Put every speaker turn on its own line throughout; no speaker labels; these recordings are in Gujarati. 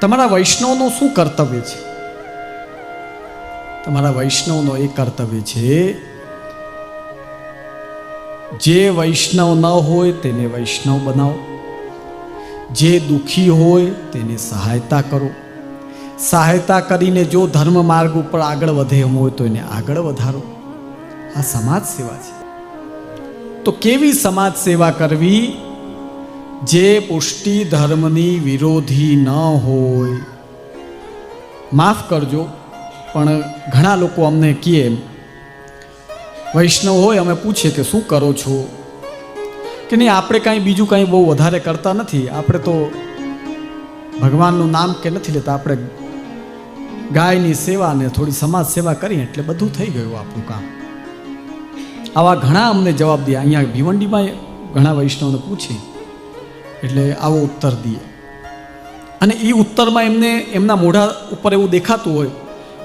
તમારા વૈષ્ણવનું શું કર્તવ્ય છે? તમારા વૈષ્ણવનો એ કર્તવ્ય છે, જે વૈષ્ણવ ન હોય તેને વૈષ્ણવ બનાવો, જે દુઃખી હોય તેને સહાયતા કરો, સહાયતા કરીને જો ધર્મ માર્ગ ઉપર આગળ વધે એમ હોય તો એને આગળ વધારો. આ સમાજ સેવા છે. તો કેવી સમાજ સેવા કરવી? જે પુષ્ટિ ધર્મની વિરોધી ન હોય. માફ કરજો, પણ ઘણા લોકો અમને કહે, વૈષ્ણવ હોય, અમે પૂછીએ કે શું કરો છો, કે નહીં આપણે કાંઈ બીજું કાંઈ બહુ વધારે કરતા નથી, આપણે તો ભગવાનનું નામ કે નથી લેતા, આપણે ગાયની સેવા ને થોડી સમાજ સેવા કરીએ એટલે બધું થઈ ગયું આપણું કામ. આવા ઘણા અમને જવાબ દે. અહીંયા ભીવંડીમાં ઘણા વૈષ્ણવને પૂછી એટલે આવો ઉત્તર દઈએ, અને એ ઉત્તરમાં એમને એમના મોઢા ઉપર એવું દેખાતું હોય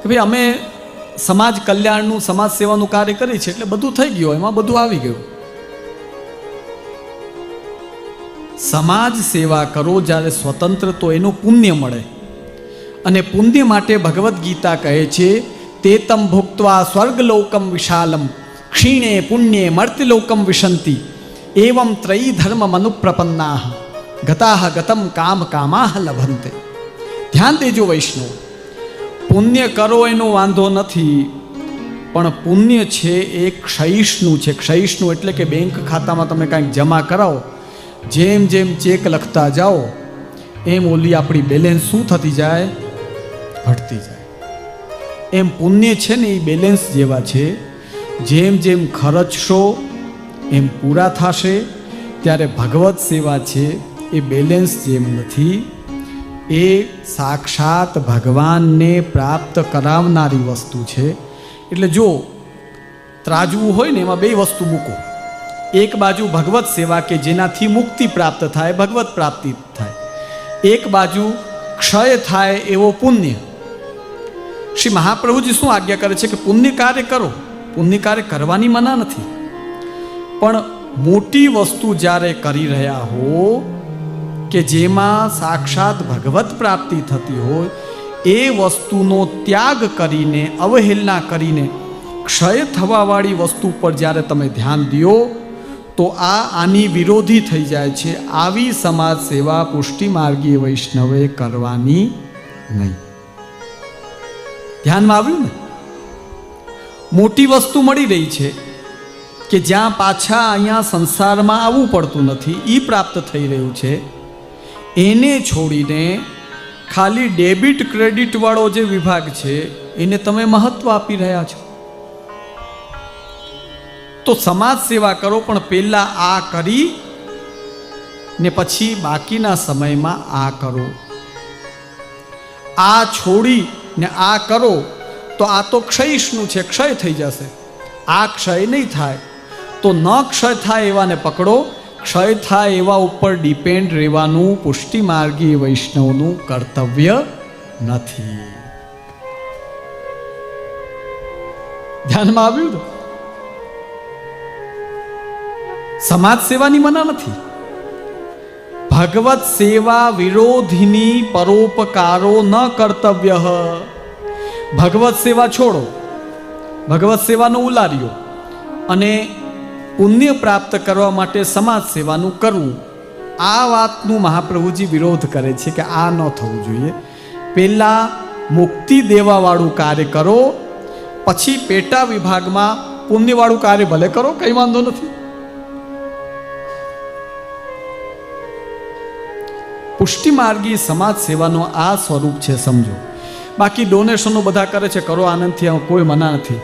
કે ભાઈ અમે સમાજ કલ્યાણનું, સમાજ સેવાનું કાર્ય કરી છે એટલે બધું થઈ ગયું, એમાં બધું આવી ગયું. સમાજ સેવા કરો જ્યારે સ્વતંત્ર, તો એનું પુણ્ય મળે, અને પુણ્ય માટે ભગવદ્ ગીતા કહે છે, તેતમ ભુક્ત્વા સ્વર્ગલોકમ વિશાલમ ક્ષીણે પુણ્યે મર્ત્યલોકમ વિશંતિ એવમ ત્રયી ધર્મ મનુપ્રપન્નાહ ગતાહ ગતમ કામ કામાહ લભંતે. ધ્યાન દેજો વૈષ્ણવ, પુણ્ય કરો એનો વાંધો નથી, પણ પુણ્ય છે એ ક્ષયિષ્ણુ છે. ક્ષયિષ્ણુ એટલે કે બેંક ખાતામાં તમે કાંઈક જમા કરાવો, જેમ જેમ ચેક લખતા જાઓ એમ ઓલી આપણી બેલેન્સ શું થતી જાય? ઘટતી જાય. એમ પુણ્ય છે ને એ બેલેન્સ જેવા છે, જેમ જેમ ખર્ચશો એમ પૂરા થશે. ત્યારે ભગવત સેવા છે એ બેલેન્સ જેમ નથી, એ સાક્ષાત ભગવાનને પ્રાપ્ત કરાવનારી વસ્તુ છે. એટલે જો ત્રાજવું હોય ને એમાં બે વસ્તુ મૂકો. એક બાજુ ભગવત સેવા કે જેનાથી મુક્તિ પ્રાપ્ત થાય, ભગવત પ્રાપ્તિ થાય. એક બાજુ ક્ષય થાય એવો પુણ્ય. શ્રી મહાપ્રભુજી શું આજ્ઞા કરે છે કે પુણ્ય કાર્ય કરો. પુણ્ય કાર્ય કરવાની મના નથી, પણ મોટી વસ્તુ જ્યારે કરી રહ્યા હો કે જેમાં સાક્ષાત ભગવત પ્રાપ્તિ થતી હોય, એ વસ્તુનો ત્યાગ કરીને, અવહેલના કરીને ક્ષય થવાવાળી વસ્તુ પર જ્યારે તમે ધ્યાન દો તો આની વિરોધી થઈ જાય છે. આવી સમાજ સેવા પુષ્ટિ માર્ગીય વૈષ્ણવે કરવાની નહીં. ધ્યાનમાં આવ્યું ને? મોટી વસ્તુ મળી રહી છે કે જ્યાં પાછા અહીંયા સંસારમાં આવવું પડતું નથી, એ પ્રાપ્ત થઈ રહ્યું છે. એને છોડીને ખાલી ડેબિટ ક્રેડિટ વાળો જે વિભાગ છે એને તમે મહત્વ આપી રહ્યા છો. તો સમાજ સેવા કરો, પણ પહેલા આ કરી ને પછી બાકીના સમયમાં આ કરો. આ છોડી ને આ કરો તો આ તો ક્ષયિષ્ણુ છે, ક્ષય થઈ જશે. આ ક્ષય નહીં થાય તો ન ક્ષય થાય એવાને પકડો. ક્ષય થાય એવા ઉપર ડિપેન્ડ રહેવાનું પુષ્ટિ માર્ગી વૈષ્ણવનું કર્તવ્ય નથી. ધ્યાનમાં આવ્યું તો? સમાજ સેવાની મના નથી. ભગવત સેવા વિરોધિની પરોપકારો ન કર્તવ્ય. ભગવત સેવા છોડો, ભગવત સેવાનો ઉલાર્યો, અને પુણ્ય પ્રાપ્ત કરવા માટે સમાજ સેવાનું કરવું. આ વાતનું મહાપ્રભુજી વિરોધ કરે છે કે આ ન થવું જોઈએ. પહેલાં મુક્તિ દેવાવાળું કાર્ય કરો, પછી પેટા વિભાગમાં પુણ્યવાળું કાર્ય ભલે કરો, કંઈ વાંધો નથી. પુષ્ટિ માર્ગી સમાજ સેવાનો આ સ્વરૂપ છે, સમજો. બાકી ડોનેશનો બધા કરે છે, કરો આનંદથી, કોઈ મના નથી,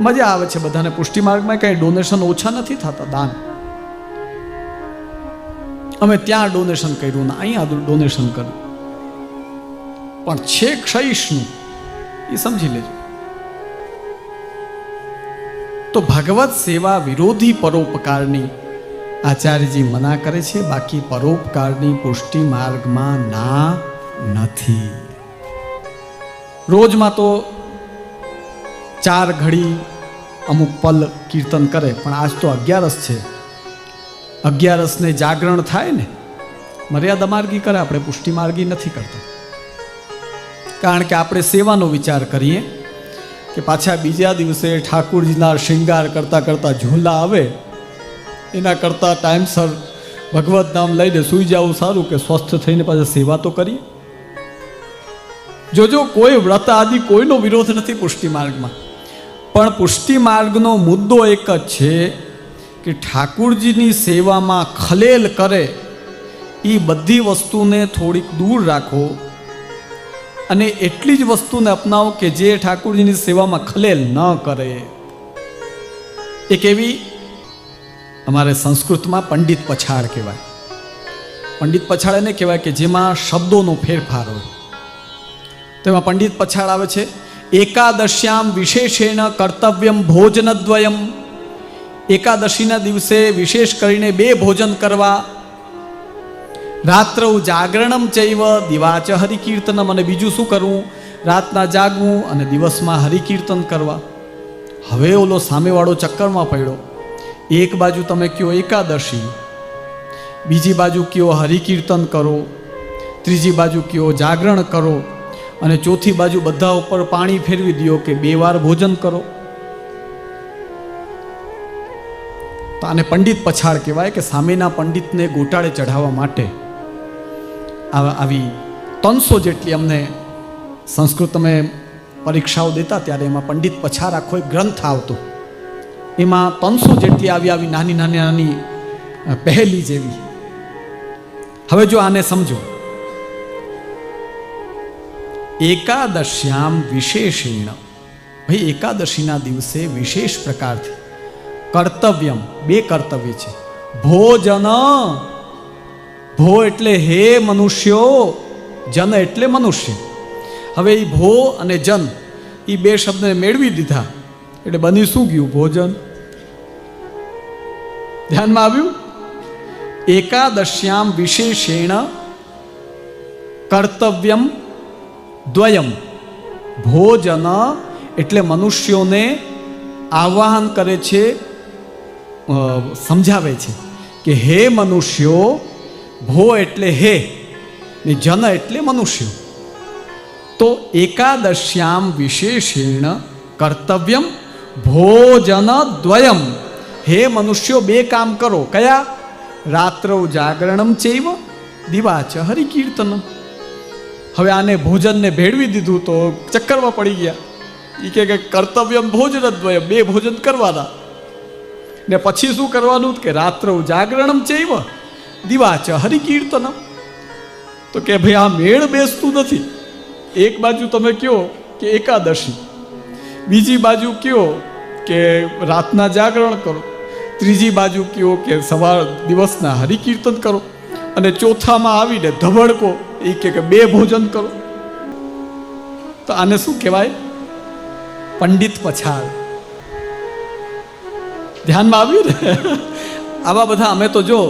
મજા આવે છે બધાને. પુષ્ટિ માર્ગમાં કંઈ ડોનેશન ઓછા નથી થતા. દાન અમે ત્યાં ડોનેશન કર્યું ને અહીંયા ડોનેશન કર્યું, પણ છે ક્ષયિષ્ણુ, એ સમજી લેજો. તો ભગવત સેવા વિરોધી પરોપકારની આચાર્યજી મના કરે છે, બાકી પરોપકારની પુષ્ટિ માર્ગમાં ના નથી. રોજમાં તો 4 ઘડી અમુક પલ કીર્તન કરે, પણ આજ તો 11 છે. 11ને જાગરણ થાય ને, મર્યાદા માર્ગી કરે, આપણે પુષ્ટિ માર્ગી નથી કરતા. કારણ કે આપણે સેવાનો વિચાર કરીએ કે પાછા બીજા દિવસે ઠાકુરજીના શૃંગાર કરતાં કરતાં ઝૂલા આવે, એના કરતાં ટાઈમસર ભગવત નામ લઈને સૂઈ જવું સારું કે સ્વસ્થ થઈને પાછા સેવા તો કરીએ. જોજો, કોઈ વ્રત આદિ કોઈનો વિરોધ નથી પુષ્ટિ માર્ગમાં, પણ પુષ્ટિ માર્ગનો મુદ્દો એક જ છે કે ઠાકુરજીની સેવામાં ખલેલ કરે એ બધી વસ્તુને થોડીક દૂર રાખો અને એટલી જ વસ્તુને અપનાવો કે જે ઠાકુરજીની સેવામાં ખલેલ ન કરે. એક એવી અમારે સંસ્કૃતમાં પંડિત પછાડ કહેવાય. પંડિત પછાડ એને કહેવાય કે જેમાં શબ્દોનો ફેરફાર હોય. તેમાં પંડિત પછાડ આવે છે, એકાદશ્યામ વિશેષેણ કર્તવ્યમ ભોજનદ્વયમ. એકાદશીના દિવસે વિશેષ કરીને 2 ભોજન કરવા. રાત્રૌ જાગરણમ ચૈવ દિવાચ હરિકીર્તનમ. અને બીજું શું કરવું? રાતના જાગવું અને દિવસમાં હરિકીર્તન કરવા. હવે ઓલો સામેવાળો ચક્કરમાં પડ્યો. એક બાજુ તમે કહો એકાદશી, બીજી બાજુ કહો હરિકીર્તન કરો, ત્રીજી બાજુ કહો જાગરણ કરો, અને ચોથી બાજુ બધા ઉપર પાણી ફેરવી દો કે 2 વાર ભોજન કરો. તો આને પંડિત પછાડ કહેવાય કે સામેના પંડિતને ગોટાળે ચઢાવવા માટે આવી 300 જેટલી અમને સંસ્કૃત અમે પરીક્ષાઓ દેતા ત્યારે એમાં પંડિત પછાડ આખો એક ગ્રંથ આવતો. એમાં 300 જેટલી આવી નાની નાની પહેલી જેવી. હવે જો આને સમજો, એકાદશ્યામ વિશેષેણ, ભાઈ એકાદશીના દિવસે વિશેષ પ્રકારથી કર્તવ્યમ, 2 કર્તવ્ય છે. ભોજન, ભો એટલે હે મનુષ્યો, જન એટલે મનુષ્ય. હવે એ ભો અને જન એ 2 શબ્દને મેળવી દીધા એટલે બની શું ગયું? ભોજન. ધ્યાનમાં આવ્યું? એકાદશ્યામ વિશેષેણ કર્તવ્યમ દ્વયમ. ભોજન એટલે મનુષ્યોને આહ્વાન કરે છે, સમજાવે છે કે હે મનુષ્યો. ભો એટલે હે ને જન એટલે મનુષ્યો. તો એકાદશ્યામ વિશેષેણ કર્તવ્યમ ભોજન દ્વયમ. હે મનુષ્યો 2 કામ કરો. કયા? રાત્રૌ જાગરણમ ચૈવ દિવાચ હરિકીર્તનમ. હવે આને ભોજનને ભેળવી દીધું તો ચક્કરમાં પડી ગયા. એ કે કર્તવ્યમ ભોજન દ્વયમ, 2 ભોજન કરવાના. ને પછી શું કરવાનું? કે રાત્રૌ જાગરણમ ચૈવ દિવાચ હરિકીર્તનમ. તો કે ભાઈ આ મેળ બેસતું નથી. એક બાજુ તમે કહો કે એકાદશી, બીજી બાજુ કહો કે રાતના જાગરણ કરો, ત્રીજી બાજુ કહો કે સવાર દિવસના હરિકીર્તન કરો, અને ચોથામાં આવીને ધબડકો એ કે 2 ભોજન કરો. તો આને શું કહેવાય? પંડિત પછાડ. ધ્યાનમાં આવ્યું ને? આવા બધા અમે તો જો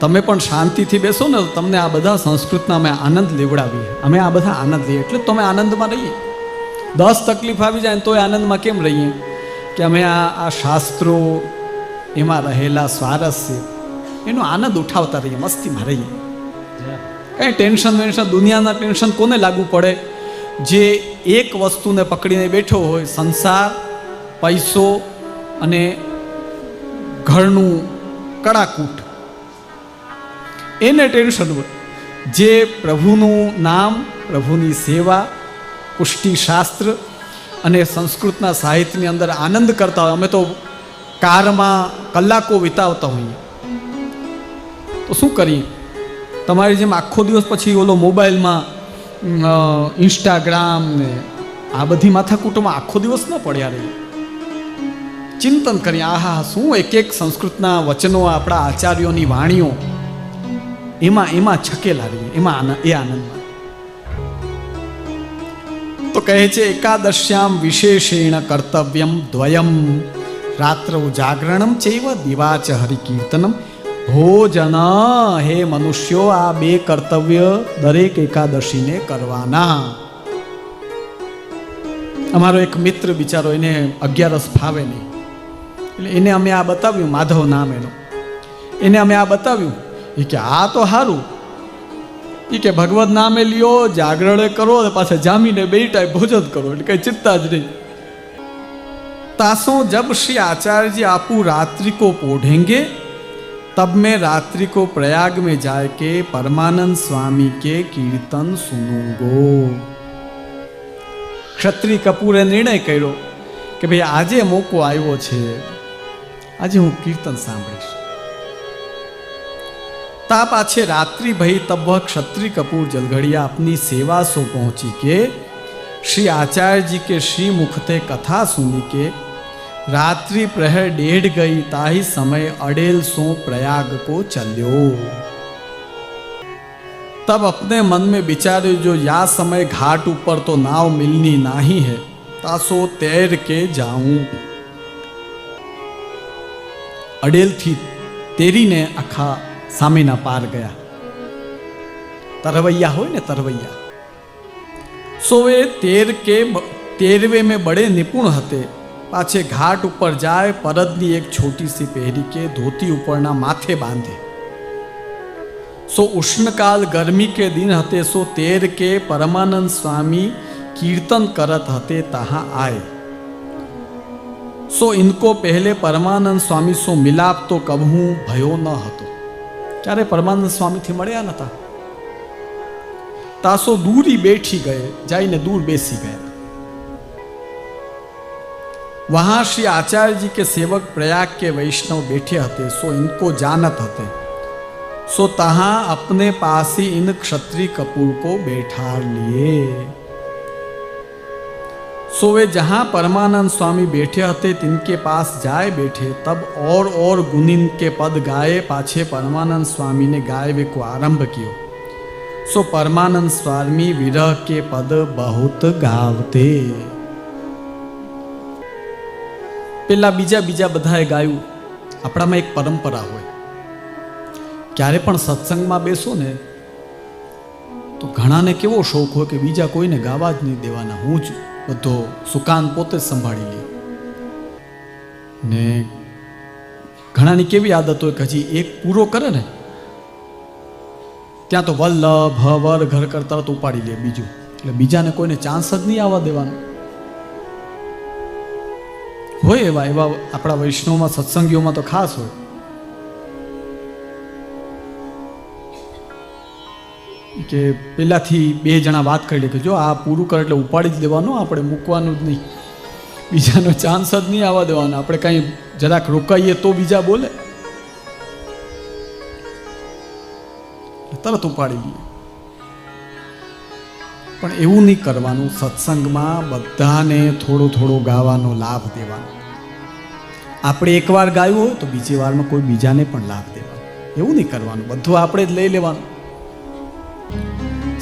તમે પણ શાંતિથી બેસો ને તો તમને આ બધા સંસ્કૃતના અમે આનંદ લેવડાવીએ. અમે આ બધા આનંદ લઈએ એટલે તમે આનંદમાં રહીએ. 10 તકલીફ આવી જાય તો એ આનંદમાં કેમ રહીએ? કે અમે આ શાસ્ત્રો એમાં રહેલા સ્વારસ્ય એનો આનંદ ઉઠાવતા રહીએ, મસ્તીમાં રહીએ. કંઈ ટેન્શન દુનિયાના ટેન્શન કોને લાગુ પડે? જે એક વસ્તુને પકડીને બેઠો હોય, સંસાર, પૈસો અને ઘરનું કડાકૂટ, એને ટેન્શન હોય. જે પ્રભુનું નામ, પ્રભુની સેવા, પુષ્ટિ શાસ્ત્ર અને સંસ્કૃતના સાહિત્યની અંદર આનંદ કરતા હોય. અમે તો કારમાં કલાકો વિતાવતા હોઈએ. તો શું કરીએ? તમારી જેમ આખો દિવસ પછી ઓલો મોબાઈલમાં ઇન્સ્ટાગ્રામ ને આ બધી માથાકૂટોમાં આખો દિવસ ન પડ્યા રહીએ. ચિંતન કરીએ. આહા, શું એક સંસ્કૃતના વચનો, આપણા આચાર્યોની વાણીઓ, એમાં છકેલા રહીએ, એમાં એ આનંદમાં. તો કહે છે એકાદશ્યામ વિશેષેણ કર્તવ્યમ દ્વયમ રાત્રૌ જાગરણમ ચૈવ દિવાચ હરિકીર્તનમ. ભોજન, હે મનુષ્યો, આ 2 કર્તવ્ય દરેક એકાદશીને કરવાના. અમારો એક મિત્ર બિચારો, એને 11 ફાવે નહીં, એટલે એને અમે આ બતાવ્યું, માધવ નામ એનો. એને અમે આ બતાવ્યું. એ કે આ તો સારું, એ કે ભગવત નામે લ્યો, જાગરણે કરો અને પાછા જામીને બે ટાઈમ ભોજન કરો, એટલે કઈ ચિંતા જ નહીં. तासों जब श्री आचार्य जी आपू रात्रि को पढ़ेंगे तब मैं रात्रि को प्रयाग में जाके परमानंद स्वामी के कीर्तन सुनूंगो. क्षत्रिय कपूरे निर्णय कर्यो कि भाई आजे मोको आव्यो छे, आजे हूँ कीर्तन सांभळीश. ता पाछे रात्रि भई तब वह क्षत्रिय कपूर जलघड़िया अपनी सेवा सो पहुंची के श्री आचार्य जी के श्री मुखते कथा सुनी के रात्रि प्रहर 1:30 गई. ताही समय अडेल सो प्रयाग को चल्यो. तब अपने मन में विचारे जो या समय घाट ऊपर तो नाव मिलनी नहीं है, तासो तैर के जाऊं. अडेल थी तेरी ने आखा सामेना पार गया. तरवैया हो ने तरवैया. सो वे तेरवे में बड़े निपुण हते. पाछे घाट ऊपर जाए परदनी एक छोटी सी पहरी के धोती उपरना माथे बांधे. सो उष्णकाल गर्मी के दिन हते. सो तेर के परमानंद स्वामी कीर्तन करत हते तहाँ आए. सो इनको पहले परमानंद स्वामी सो मिलाप तो कबहू भयो न हतो. क्यारे परमानंद स्वामी थी मळ्या नता. तासो दूरी बैठी गए, जाइने दूर बेसी गया. वहां श्री आचार्य जी के सेवक प्रयाग के वैष्णव बैठे हते. सो इनको जानत हते. सो तहां अपने पास ही इन क्षत्रिय कपूर को बैठा लिए. सो वे जहां परमानंद स्वामी बैठे हते तिनके पास जाए बैठे. तब और गुनिन के पद गाए. पाछे परमानंद स्वामी ने गायवे को आरंभ कियो. सो परमानंद स्वामी विरह के पद बहुत गावते. पेला बीजा बधाए गायु. अपनामां एक परंपरा होय, क्यारे पण सत्संगमां बेसो ने तो घणाने केवो शौक होय कि बीजा कोईने गावा ज नहीं देवाना, हूँ ज बधो सुकान पोते संभाळी ली. ने घणानी केवी आदत होय कि हजी एक पूरो करे ने त्यां तो वल्लभ हवर घर करता तो उपाड़ी ले बीजू, એટલે બીજાને કોઈને ચાન્સ જ નહીં આવવા દેવાનો. હોય એવા આપણા વૈષ્ણવમાં સત્સંગીઓમાં તો ખાસ હોય કે પહેલાથી 2 જણા વાત કરી લે કે જો આ પૂરું કરે એટલે ઉપાડી જ લેવાનું, આપણે મૂકવાનું જ નહીં, બીજાનો ચાન્સ જ નહીં આવવા દેવાનો. આપણે કંઈ જરાક રોકાઈએ તો બીજા બોલે, તરત ઉપાડી લઈએ. પણ એવું નહીં કરવાનું. સત્સંગમાં બધાને થોડો ગાવાનો લાભ દેવાનો. આપણે એકવાર ગાયું હોય તો બીજી વારમાં કોઈ બીજાને પણ લાભ દેવાનો. એવું નહીં કરવાનું, બધું આપણે જ લઈ લેવાનું.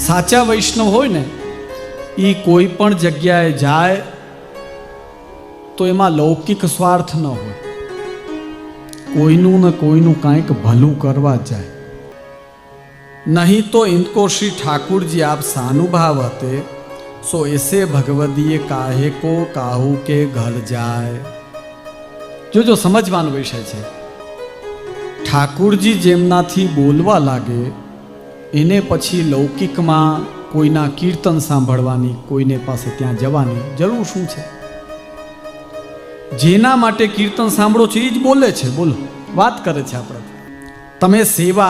સાચા વૈષ્ણવ હોય ને એ કોઈ પણ જગ્યાએ જાય તો એમાં લૌકિક સ્વાર્થ ન હોય. કોઈનું ને કોઈનું કાંઈક ભલું કરવા જાય. नहीं तो इनको श्री ठाकुर जी आप सानुभाव हते. सो ऐसे भगवदीय काहे को काहू के घर जाए. जो समझवानो विषय है. ठाकुरजी जेमनाथी बोलवा लागे एने पछी लौकिक में कोईना कीर्तन सांभळवानी, कोईने पासे त्यां जवानी जरूर शुं छे? जेना माटे कीर्तन सांभळो छे ई ज बोले छे. बोलो वात करे छे आपणे. तमे सेवा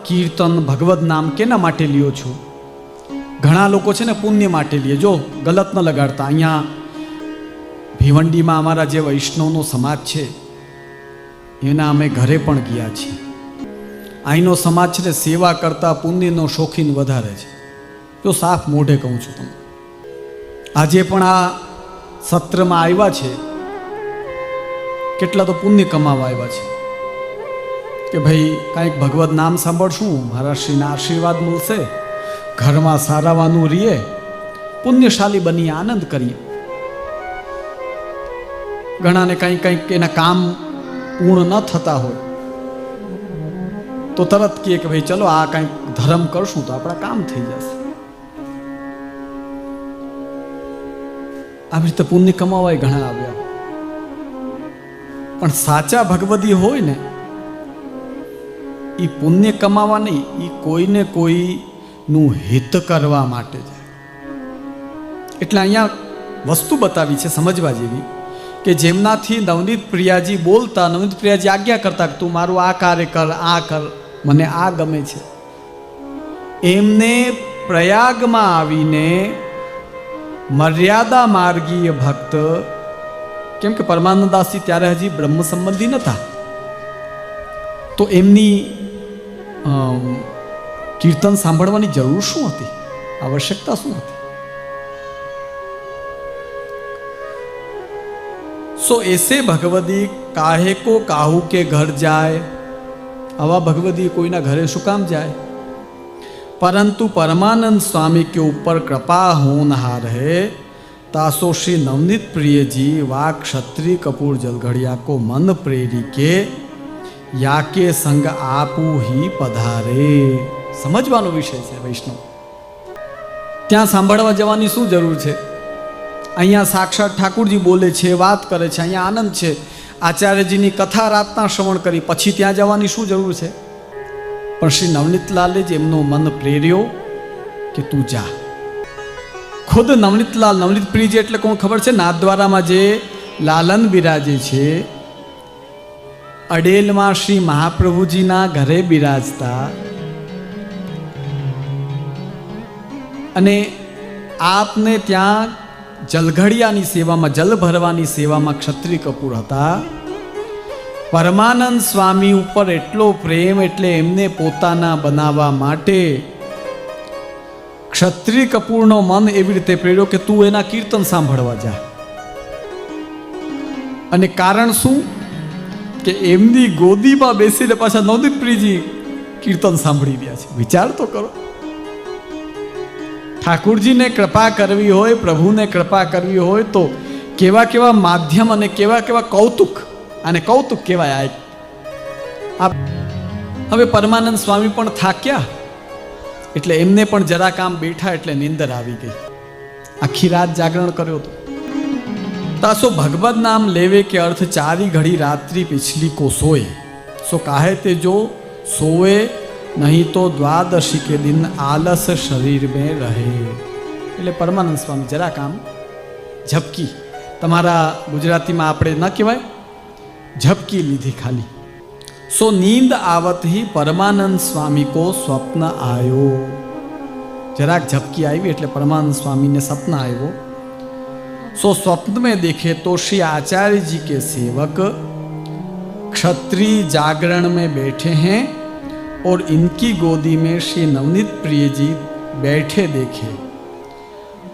कीर्तन भगवत नाम केना माटे लियो छो? घणा लोको छे ने पुण्य माटे लिए. जो गलत न लगाड़ता. अहींया ભીવંડીમાં અમારા જે વૈષ્ણવનો સમાજ છે એના અમે ઘરે પણ ગયા છીએ. અહીંનો સમાજ છે ને સેવા કરતાં પુણ્યનો શોખીન વધારે છે. જો સાફ મોઢે કહું છું તમને. આજે પણ આ સત્રમાં આવ્યા છે, કેટલા તો પુણ્ય કમાવા આવ્યા છે કે ભાઈ કાંઈક ભગવત નામ સાંભળશું, મારા શ્રીના આશીર્વાદ મળશે, ઘરમાં સારાવાનું રહીએ, પુણ્યશાળી બનીએ, આનંદ કરીએ. ઘણાને કંઈક એના કામ પૂર્ણ ન થતા હોય તો તરત કહે કે ભાઈ ચલો આ કંઈક ધર્મ કરશું તો આપણા કામ થઈ જશે. આવી રીતે પુણ્ય કમાવાય ઘણા આવ્યા. પણ સાચા ભગવદી હોય ને એ પુણ્ય કમાવા નહીં, એ કોઈને કોઈ નું હિત કરવા માટે જાય. એટલે અહીંયા વસ્તુ બતાવી છે સમજવા જેવી કે જેમનાથી નવનીત પ્રિયાજી બોલતા, નવનીત પ્રિયાજી આજ્ઞા કરતા કે તું મારું આ કાર્ય કર, આ કર, મને આ ગમે છે, એમને પ્રયાગમાં આવીને મર્યાદા માર્ગીય ભક્ત, કેમ કે પરમાનંદાસજી ત્યારે હજી બ્રહ્મ સંબંધી નહોતા, તો એમની કીર્તન સાંભળવાની જરૂર શું હતી, આવશ્યકતા શું હતી? સો એસે ભગવદી કાહે કો કાહુ કે ઘર જાય, આવા ભગવદી કોઈના ઘરે શું કામ જાય? परंतु परमानंद स्वामी के ऊपर कृपा होनहार है, तासो श्री नवनीत प्रिय जी वा क्षत्रिय कपूर जलघड़िया को मन प्रेरी के याके संग आपू ही पधारे. समझवानो विषय है वैष्णव. ત્યાં સાંભળવા જવાની શું જરૂર છે? અહીંયા સાક્ષાત ઠાકુરજી બોલે છે, વાત કરે છે, અહીંયા આનંદ છે. આચાર્યજીની કથા રાતના શ્રવણ કરી પછી ત્યાં જવાની શું જરૂર છે? પણ શ્રી નવનીતલાલે જ એમનો મન પ્રેર્યો કે તું જા. ખુદ નવનીતલાલ, નવનીત પ્રિયજી એટલે કોણ ખબર છે? નાથદ્વારામાં જે લાલન બિરાજે છે, અડેલમાં શ્રી મહાપ્રભુજીના ઘરે બિરાજતા, અને આપને ત્યાં જલઘડિયાની સેવામાં, જલ ભરવાની સેવામાં ક્ષત્રિય કપૂર હતા. પરમાનંદ સ્વામી ઉપર એટલો પ્રેમ એટલે એમને પોતાના બનાવવા માટે ક્ષત્રિય કપૂરનો મન એવી રીતે પ્રેર્યો કે તું એના કીર્તન સાંભળવા જા. અને કારણ શું? કે એમની ગોદીમાં બેસીને પાછા નવનીત પ્રિયજી કીર્તન સાંભળી રહ્યા છે. વિચાર તો કરો. ઠાકુરજીને કૃપા કરવી હોય, પ્રભુને કૃપા કરવી હોય તો કેવા કેવા માધ્યમ અને કેવા કેવા કૌતુક, અને કૌતુક કહેવાય. હવે પરમાનંદ સ્વામી પણ થાક્યા એટલે એમને પણ જરા કામ બેઠા એટલે નીંદર આવી ગઈ. આખી રાત જાગરણ કર્યો હતો. तासो भगवत नाम लेवे के अर्थ चारी घड़ी रात्रि पिछली को सोए, सो काहे ते जो सोए नहीं तो द्वादशी के दिन आलस शरीर में रहे. એટલે પરમાનંદ સ્વામી જરા કામ ઝપકી, તમારા ગુજરાતીમાં આપણે ન કહેવાય, झपकी लीधी खाली. सो नींद आवत ही परमानंद स्वामी को स्वप्न आयो. जराक झपकी आई एटले परमानंद स्वामी ने सपना आयो. सो स्वप्न में देखे तो श्री आचार्य जी के सेवक क्षत्रिय जागरण में बैठे हैं और इनकी गोदी में श्री नवनीत प्रिय जी बैठे देखे.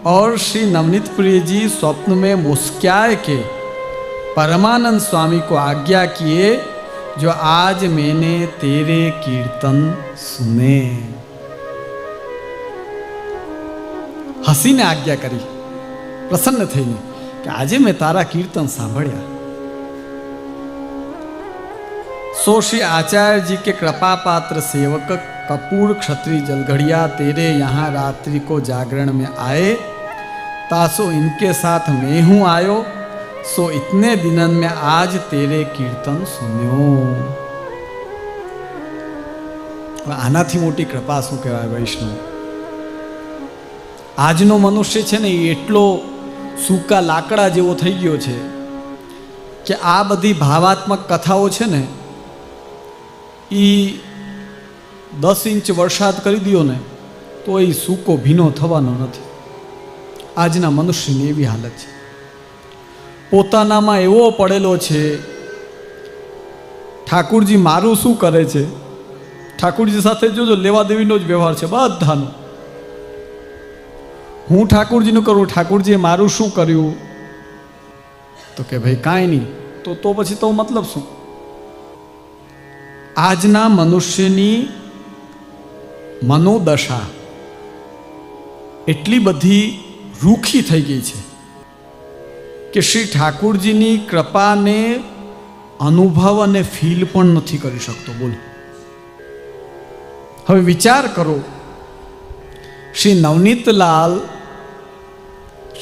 और श्री नवनीत प्रिय जी स्वप्न में मुस्कुराए के परमानंद स्वामी को आज्ञा किए, जो आज मैंने तेरे कीर्तन सुने. हसीने आज्ञा करी, प्रसन्न थईने कि आज मैं तारा कीर्तन सांभळ्या. सो श्री आचार्य जी के कृपा पात्र सेवक कपूर क्षत्रिय जलघड़िया तेरे यहाँ रात्रि को जागरण में आए, तासो इनके साथ मैं हूँ आयो. सो इतने दिनन में आज तेरे कीर्तन सुन्यो. आनाथी मोटी कृपा शू कहेवाय वैष्णव? આજનો મનુષ્ય છે ને એ એટલો સૂકા લાકડા જેવો થઈ ગયો છે કે આ બધી ભાવાત્મક કથાઓ છે ને એ 10 ઇંચ વરસાદ કરી દો ને તો એ સૂકો ભીનો થવાનો નથી. આજના મનુષ્યની એવી હાલત છે. પોતાનામાં એવો પડેલો છે, ઠાકુરજી મારું શું કરે છે, ઠાકુરજી સાથે જોજો લેવા દેવીનો જ વ્યવહાર છે બધાનો. હું ઠાકુરજીનું કરું, ઠાકુરજીએ મારું શું કર્યું? તો કે ભાઈ કાંઈ નહીં, તો પછી તો મતલબ શું? આજના મનુષ્યની મનોદશા એટલી બધી રૂખી થઈ ગઈ છે કે શ્રી ઠાકુરજીની કૃપાને અનુભવ અને ફીલ પણ નથી કરી શકતો. બોલો, હવે વિચાર કરો, શ્રી નવનીતલાલ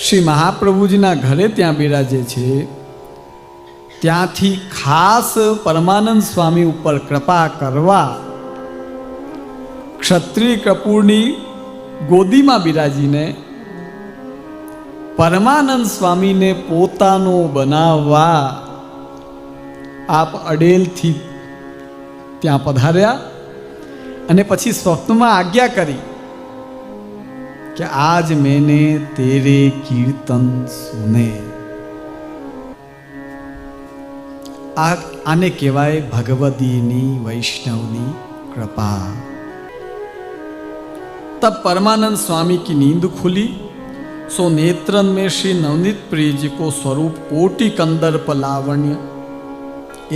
શ્રી મહાપ્રભુજીના ઘરે ત્યાં બિરાજે છે, ત્યાંથી ખાસ પરમાનંદ સ્વામી ઉપર કૃપા કરવા ક્ષત્રિય કપૂરની ગોદીમાં બિરાજીને પરમાનંદ સ્વામીને પોતાનો બનાવવા આપ અડેલથી ત્યાં પધાર્યા અને પછી સ્વપ્નમાં આજ્ઞા કરી કે આજ મેને તેરે કીર્તન સુને. આને કહેવાય ભગવદીની વૈષ્ણવની कृपा. तब परमानंद स्वामी की नींद खुली, सो नेत्रन में श्री नवनीत प्रिय जी को स्वरूप कोटि कंदर्प लावण्य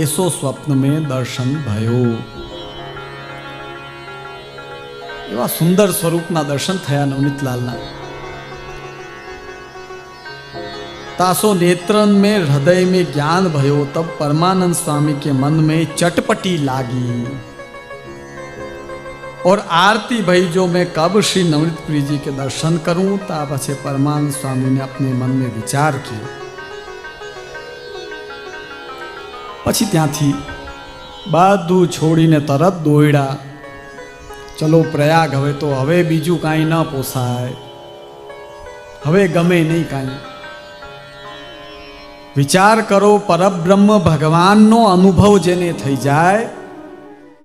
ऐसो स्वप्न में दर्शन भयो. एवा सुंदर स्वरूपना दर्शन थया नवनीतलालना. तासो नेत्रन में हृदय में ज्ञान भयो. तब परमानंद स्वामी के मन में चटपटी लागी और आरती भई जो मैं कब श्री नवनीत प्रिय जी के दर्शन करूं. ता पछे परमानंद स्वामी ने अपने मन में विचार किया. पछी त्यांथी बाधु छोड़ीने तरत दौड़ा. चलो प्रयाग, हवे तो हवे बीजू काई न पोसाय, हवे गमे नहीं काई. विचार करो, परब्रह्म भगवान नो अनुभव जेने थई जाए